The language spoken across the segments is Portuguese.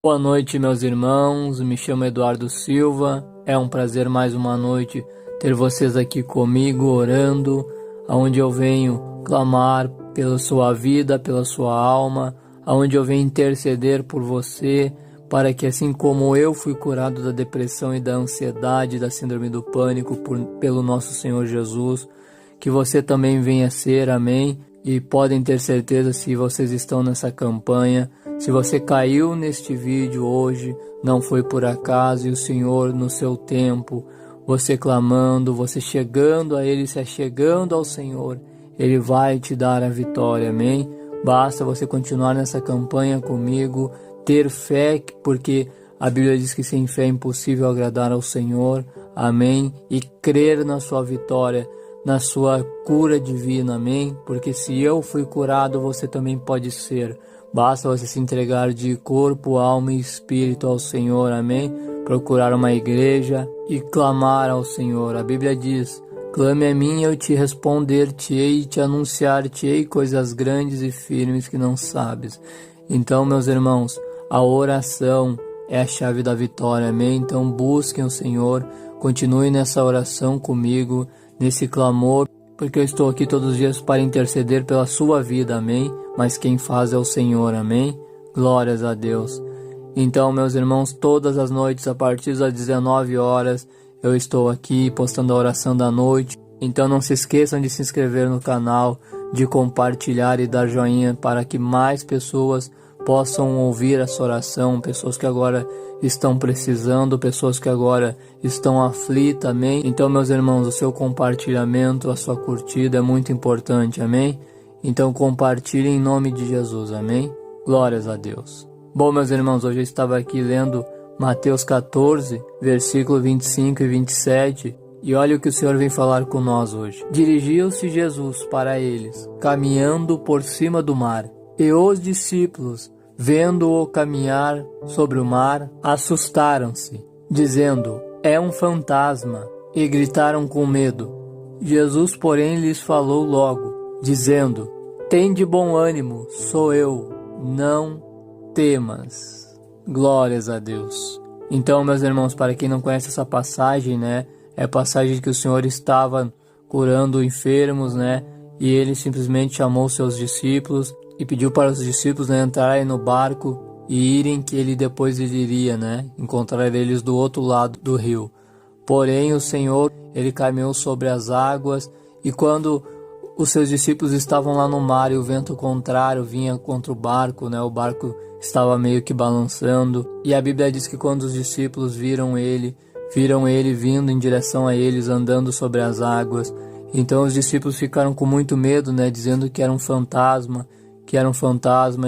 Boa noite, meus irmãos. Me chamo Eduardo Silva. É um prazer mais uma noite ter vocês aqui comigo orando, aonde eu venho clamar pela sua vida, pela sua alma, aonde eu venho interceder por você, para que assim como eu fui curado da depressão e da ansiedade, da síndrome do pânico pelo nosso Senhor Jesus, que você também venha ser, amém? E podem ter certeza, se vocês estão nessa campanha, se você caiu neste vídeo hoje, não foi por acaso, e o Senhor no seu tempo, você clamando, você chegando a Ele, se achegando ao Senhor, Ele vai te dar a vitória, amém? Basta você continuar nessa campanha comigo, ter fé, porque a Bíblia diz que sem fé é impossível agradar ao Senhor, amém? E crer na sua vitória, na sua cura divina, amém? Porque se eu fui curado, você também pode ser. Basta você se entregar de corpo, alma e espírito ao Senhor, amém? Procurar uma igreja e clamar ao Senhor. A Bíblia diz: clame a mim, eu te responder-te-ei e te anunciar-te-ei coisas grandes e firmes que não sabes. Então, meus irmãos, a oração é a chave da vitória, amém? Então busquem o Senhor, continue nessa oração comigo, nesse clamor, porque eu estou aqui todos os dias para interceder pela sua vida, amém? Mas quem faz é o Senhor, amém? Glórias a Deus. Então, meus irmãos, todas as noites, a partir das 19 horas, eu estou aqui postando a oração da noite. Então não se esqueçam de se inscrever no canal, de compartilhar e dar joinha para que mais pessoas possam ouvir essa oração, pessoas que agora estão precisando, pessoas que agora estão aflitas, amém? Então, meus irmãos, o seu compartilhamento, a sua curtida é muito importante, amém? Então compartilhem em nome de Jesus, amém? Glórias a Deus. Bom, meus irmãos, hoje eu estava aqui lendo Mateus 14, versículo 25 e 27, e olha o que o Senhor vem falar com nós hoje. Dirigiu-se Jesus para eles, caminhando por cima do mar, e os discípulos, vendo-o caminhar sobre o mar, assustaram-se, dizendo: é um fantasma, e gritaram com medo. Jesus, porém, lhes falou logo, dizendo: tende bom ânimo, sou eu, não temas. Glórias a Deus. Então, meus irmãos, para quem não conhece essa passagem, né, é a passagem que o Senhor estava curando enfermos, né, e ele simplesmente chamou seus discípulos e pediu para os discípulos, né, entrarem no barco e irem, que ele depois iria, né, encontrar eles do outro lado do rio. Porém, o Senhor, ele caminhou sobre as águas, e quando os seus discípulos estavam lá no mar e o vento contrário vinha contra o barco, né? O barco estava meio que balançando. E a Bíblia diz que quando os discípulos viram ele vindo em direção a eles, andando sobre as águas. Então os discípulos ficaram com muito medo, né? Dizendo que era um fantasma,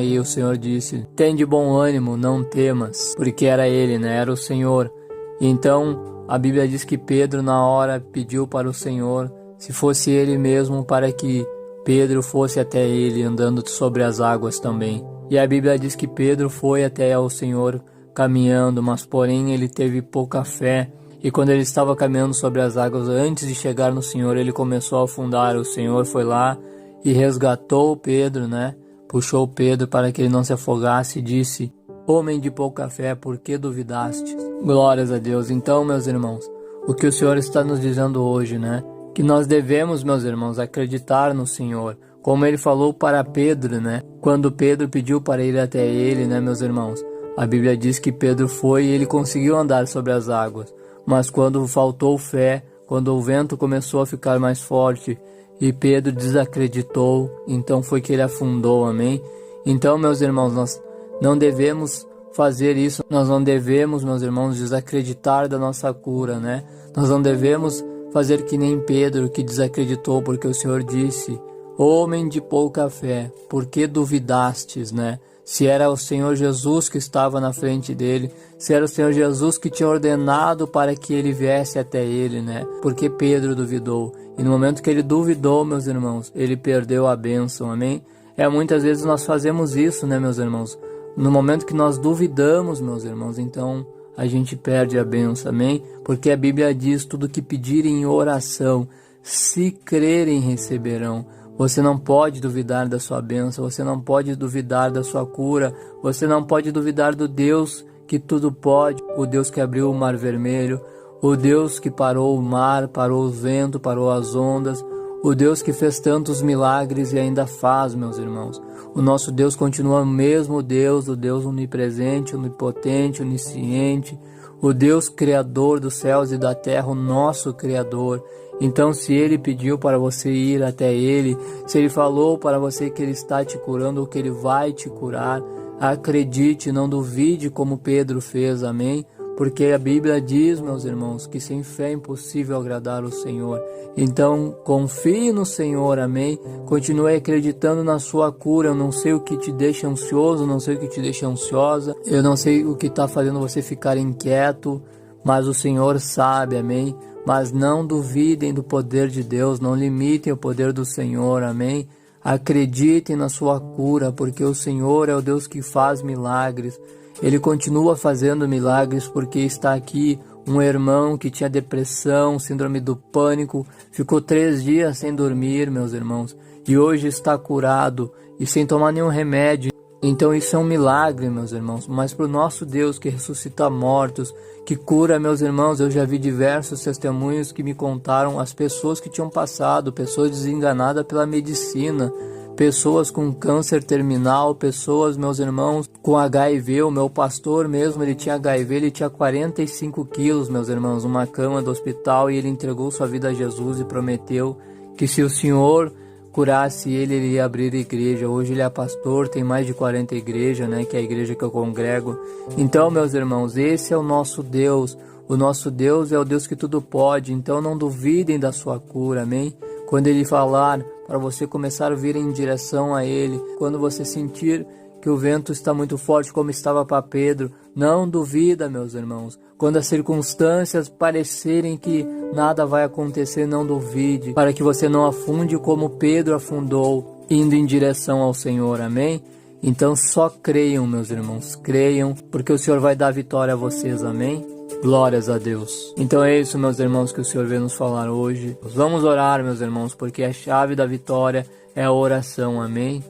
e o Senhor disse: tende bom ânimo, não temas, porque era ele, né? Era o Senhor. E então a Bíblia diz que Pedro na hora pediu para o Senhor, se fosse ele mesmo, para que Pedro fosse até ele, andando sobre as águas também. E a Bíblia diz que Pedro foi até ao Senhor caminhando, mas porém ele teve pouca fé. E quando ele estava caminhando sobre as águas, antes de chegar no Senhor, ele começou a afundar. O Senhor foi lá e resgatou Pedro, né? Puxou Pedro para que ele não se afogasse e disse: homem de pouca fé, por que duvidaste? Glórias a Deus. Então, meus irmãos, o que o Senhor está nos dizendo hoje, né? Que nós devemos, meus irmãos, acreditar no Senhor, como ele falou para Pedro, né? Quando Pedro pediu para ir até ele, né, meus irmãos? A Bíblia diz que Pedro foi e ele conseguiu andar sobre as águas. Mas quando faltou fé, quando o vento começou a ficar mais forte e Pedro desacreditou, então foi que ele afundou, amém? Então, meus irmãos, nós não devemos fazer isso, nós não devemos, meus irmãos, desacreditar da nossa cura, né? Nós não devemos fazer que nem Pedro, que desacreditou, porque o Senhor disse: homem de pouca fé, por que duvidastes, né? Se era o Senhor Jesus que estava na frente dele, se era o Senhor Jesus que tinha ordenado para que ele viesse até ele, né? Porque Pedro duvidou. E no momento que ele duvidou, meus irmãos, ele perdeu a bênção, amém? Muitas vezes nós fazemos isso, né, meus irmãos? No momento que nós duvidamos, meus irmãos, então a gente perde a bênção, amém? Porque a Bíblia diz: tudo que pedirem em oração, se crerem, receberão. Você não pode duvidar da sua bênção, você não pode duvidar da sua cura, você não pode duvidar do Deus que tudo pode, o Deus que abriu o mar vermelho, o Deus que parou o mar, parou o vento, parou as ondas, o Deus que fez tantos milagres e ainda faz, meus irmãos. O nosso Deus continua o mesmo Deus, o Deus onipresente, onipotente, onisciente, o Deus criador dos céus e da terra, o nosso Criador. Então, se Ele pediu para você ir até Ele, se Ele falou para você que Ele está te curando ou que Ele vai te curar, acredite, não duvide como Pedro fez, amém? Porque a Bíblia diz, meus irmãos, que sem fé é impossível agradar o Senhor. Então, confie no Senhor, amém? Continue acreditando na sua cura. Eu não sei o que te deixa ansioso, não sei o que te deixa ansiosa, eu não sei o que está fazendo você ficar inquieto, mas o Senhor sabe, amém? Mas não duvidem do poder de Deus, não limitem o poder do Senhor, amém? Acreditem na sua cura, porque o Senhor é o Deus que faz milagres. Ele continua fazendo milagres porque está aqui um irmão que tinha depressão, síndrome do pânico, ficou 3 dias sem dormir, meus irmãos, e hoje está curado e sem tomar nenhum remédio. Então isso é um milagre, meus irmãos, mas para o nosso Deus que ressuscita mortos, que cura, meus irmãos, eu já vi diversos testemunhos que me contaram as pessoas que tinham passado, pessoas desenganadas pela medicina, pessoas com câncer terminal, pessoas, meus irmãos, com HIV. O meu pastor mesmo, ele tinha HIV, ele tinha 45 quilos, meus irmãos, uma cama do hospital, e ele entregou sua vida a Jesus e prometeu que se o Senhor curasse ele, ele ia abrir igreja. Hoje ele é pastor, tem mais de 40 igrejas, né, que é a igreja que eu congrego. Então, meus irmãos, esse é o nosso Deus. O nosso Deus é o Deus que tudo pode, então não duvidem da sua cura, amém? Quando Ele falar para você começar a vir em direção a Ele, quando você sentir que o vento está muito forte como estava para Pedro, não duvida, meus irmãos. Quando as circunstâncias parecerem que nada vai acontecer, não duvide, para que você não afunde como Pedro afundou, indo em direção ao Senhor, amém? Então só creiam, meus irmãos, creiam, porque o Senhor vai dar vitória a vocês, amém? Glórias a Deus. Então é isso, meus irmãos, que o Senhor veio nos falar hoje. Vamos orar, meus irmãos, porque a chave da vitória é a oração, amém?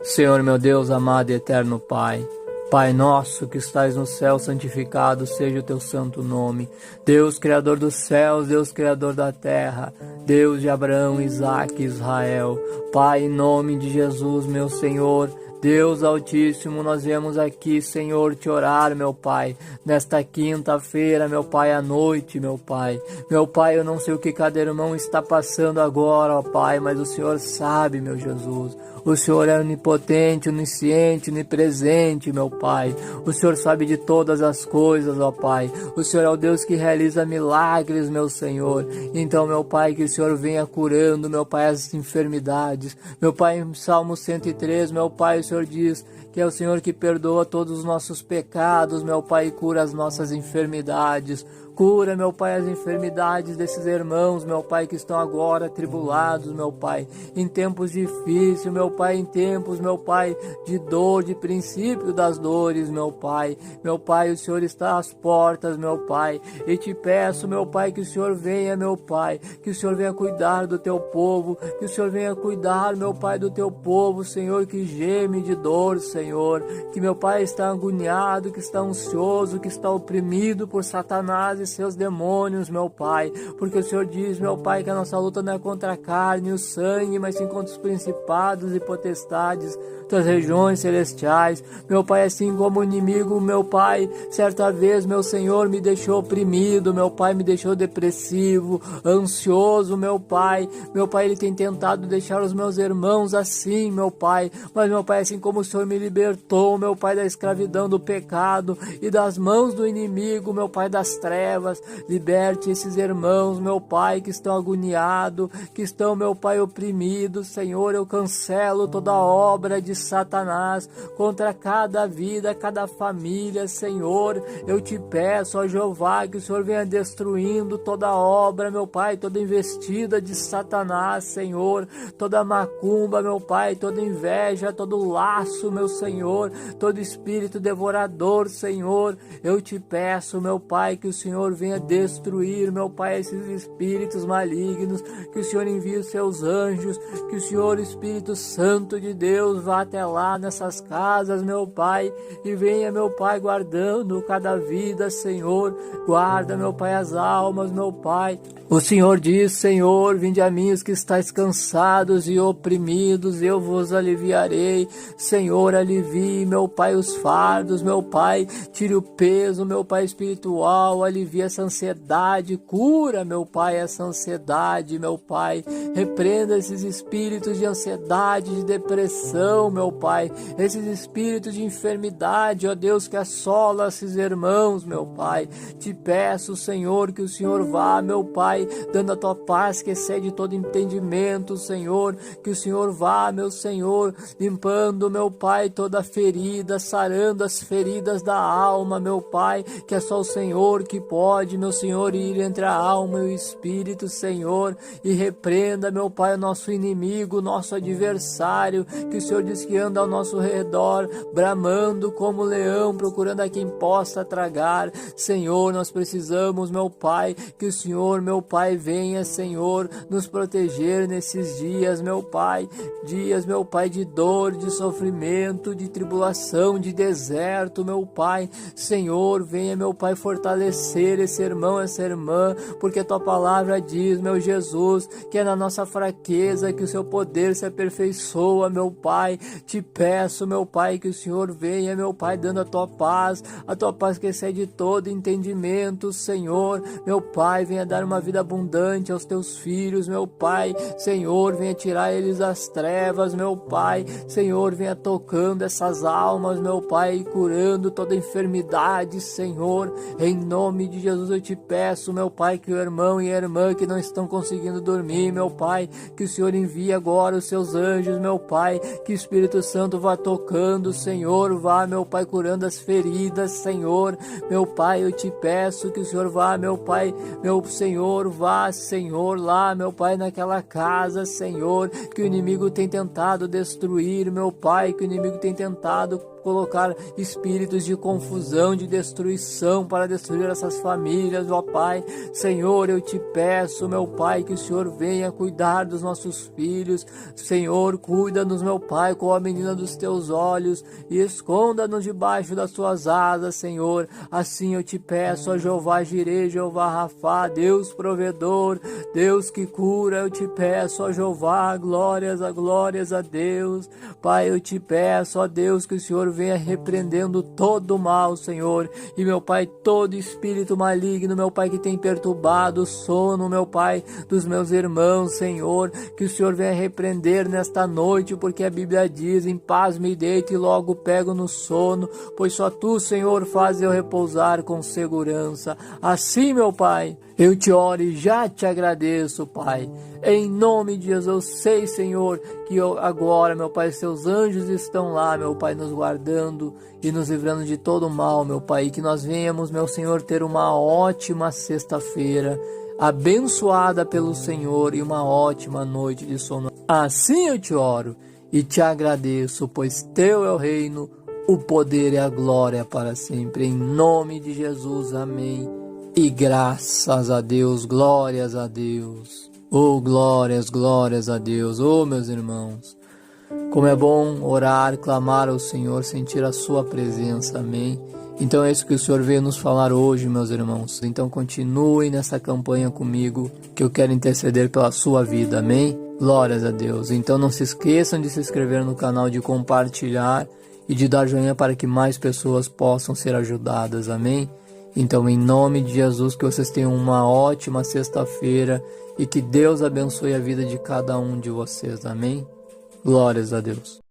Senhor, meu Deus, amado e eterno Pai, Pai nosso que estais no céu, santificado seja o teu santo nome. Deus Criador dos céus, Deus Criador da terra, Deus de Abraão, Isaque e Israel. Pai, em nome de Jesus, meu Senhor, Deus Altíssimo, nós viemos aqui, Senhor, te orar, meu Pai, nesta quinta-feira, meu Pai, à noite, meu Pai. Meu Pai, eu não sei o que cada irmão está passando agora, ó Pai, mas o Senhor sabe, meu Jesus. O Senhor é onipotente, onisciente, onipresente, meu Pai. O Senhor sabe de todas as coisas, ó Pai. O Senhor é o Deus que realiza milagres, meu Senhor. Então, meu Pai, que o Senhor venha curando, meu Pai, as enfermidades. Meu Pai, em Salmo 103, meu Pai, o Senhor diz que é o Senhor que perdoa todos os nossos pecados, meu Pai, e cura as nossas enfermidades. Cura, meu Pai, as enfermidades desses irmãos, meu Pai, que estão agora atribulados, meu Pai, em tempos difíceis, meu Pai, em tempos, meu Pai, de dor, de princípio das dores, meu Pai. Meu Pai, o Senhor está às portas, meu Pai, e te peço, meu Pai, que o Senhor venha, meu Pai, que o Senhor venha cuidar do teu povo, que o Senhor venha cuidar, meu Pai, do teu povo, Senhor, que geme de dor, Senhor, que meu Pai está agoniado, que está ansioso, que está oprimido por Satanás e seus demônios, meu Pai, porque o Senhor diz, meu Pai, que a nossa luta não é contra a carne e o sangue, mas sim contra os principados e potestades das regiões celestiais. Meu Pai, assim como o inimigo, meu Pai, certa vez, meu Senhor, me deixou oprimido, meu Pai, me deixou depressivo, ansioso, meu Pai, ele tem tentado deixar os meus irmãos assim, meu Pai, mas meu Pai, assim como o Senhor me libertou, meu Pai, da escravidão do pecado e das mãos do inimigo, meu Pai, das trevas, liberte esses irmãos, meu Pai, que estão agoniados, que estão, meu Pai, oprimidos, Senhor, eu cancelo toda obra de Satanás contra cada vida, cada família, Senhor, eu te peço, ó Jeová, que o Senhor venha destruindo toda obra, meu Pai, toda investida de Satanás, Senhor, toda macumba, meu Pai, toda inveja, todo laço, meu Senhor, Senhor, todo espírito devorador, Senhor, eu te peço, meu Pai, que o Senhor venha destruir, meu Pai, esses espíritos malignos, que o Senhor envie os seus anjos, que o Senhor, Espírito Santo de Deus, vá até lá nessas casas, meu Pai, e venha, meu Pai, guardando cada vida, Senhor, guarda, meu Pai, as almas, meu Pai. O Senhor diz, Senhor, vinde a mim os que estáis cansados e oprimidos, eu vos aliviarei. Senhor, alivie, meu Pai, os fardos, meu Pai, tire o peso, meu Pai espiritual, alivie essa ansiedade, cura, meu Pai, essa ansiedade, meu Pai, repreenda esses espíritos de ansiedade, de depressão, meu Pai, esses espíritos de enfermidade, ó Deus, que assola esses irmãos, meu Pai. Te peço, Senhor, que o Senhor vá, meu Pai, dando a tua paz que excede todo entendimento, Senhor, que o Senhor vá, meu Senhor, limpando, meu Pai, toda ferida, sarando as feridas da alma, meu Pai, que é só o Senhor que pode, meu Senhor, ir entre a alma e o espírito, Senhor, e repreenda, meu Pai, o nosso inimigo, o nosso adversário, que o Senhor diz que anda ao nosso redor, bramando como leão, procurando a quem possa tragar. Senhor, nós precisamos, meu Pai, que o Senhor, meu Pai, venha, Senhor, nos proteger nesses dias, meu Pai, dias, meu Pai, de dor, de sofrimento, de tribulação, de deserto, meu Pai. Senhor, venha, meu Pai, fortalecer esse irmão, essa irmã, porque a tua palavra diz, meu Jesus, que é na nossa fraqueza que o seu poder se aperfeiçoa, meu Pai. Te peço, meu Pai, que o Senhor venha, meu Pai, dando a tua paz que excede todo entendimento, Senhor. Meu Pai, venha dar uma vida abundante aos teus filhos, meu Pai. Senhor, venha tirar eles das trevas, meu Pai. Senhor, venha tocando essas almas, meu Pai, e curando toda enfermidade, Senhor. Em nome de Jesus eu te peço, meu Pai, que o irmão e a irmã que não estão conseguindo dormir, meu Pai, que o Senhor envie agora os seus anjos, meu Pai, que o Espírito Santo vá tocando, Senhor, vá, meu Pai, curando as feridas, Senhor. Meu Pai, eu te peço que o Senhor vá, meu Pai, meu Senhor, vá, Senhor, lá, meu Pai, naquela casa, Senhor, que o inimigo tem tentado destruir, meu Pai, que o inimigo tem tentado colocar espíritos de confusão, de destruição para destruir essas famílias, ó Pai. Senhor, eu te peço, meu Pai, que o Senhor venha cuidar dos nossos filhos. Senhor, cuida-nos, meu Pai, com a menina dos teus olhos e esconda-nos debaixo das tuas asas, Senhor. Assim eu te peço, ó Jeová Jireh, Jeová Rafá, Deus provedor, Deus que cura, eu te peço, ó Jeová, glórias a Deus. Pai, eu te peço, ó Deus, que o Senhor venha repreendendo todo o mal, Senhor, e meu Pai, todo espírito maligno, meu Pai, que tem perturbado o sono, meu Pai, dos meus irmãos, Senhor, que o Senhor venha repreender nesta noite, porque a Bíblia diz, em paz me deito e logo pego no sono, pois só Tu, Senhor, faz eu repousar com segurança. Assim, meu Pai, eu te oro e já te agradeço, Pai. Em nome de Jesus, eu sei, Senhor, que agora, meu Pai, seus anjos estão lá, meu Pai, nos guardando e nos livrando de todo mal, meu Pai. E que nós venhamos, meu Senhor, ter uma ótima sexta-feira, abençoada pelo Senhor, e uma ótima noite de sono. Assim eu te oro e te agradeço, pois Teu é o reino, o poder e a glória para sempre. Em nome de Jesus, amém. E graças a Deus, glórias a Deus. Oh, glórias a Deus. Oh, meus irmãos, como é bom orar, clamar ao Senhor, sentir a sua presença, amém? Então é isso que o Senhor veio nos falar hoje, meus irmãos. Então continuem nessa campanha comigo, que eu quero interceder pela sua vida, amém? Glórias a Deus. Então não se esqueçam de se inscrever no canal, de compartilhar e de dar joinha para que mais pessoas possam ser ajudadas, amém? Então, em nome de Jesus, que vocês tenham uma ótima sexta-feira e que Deus abençoe a vida de cada um de vocês, amém? Glórias a Deus.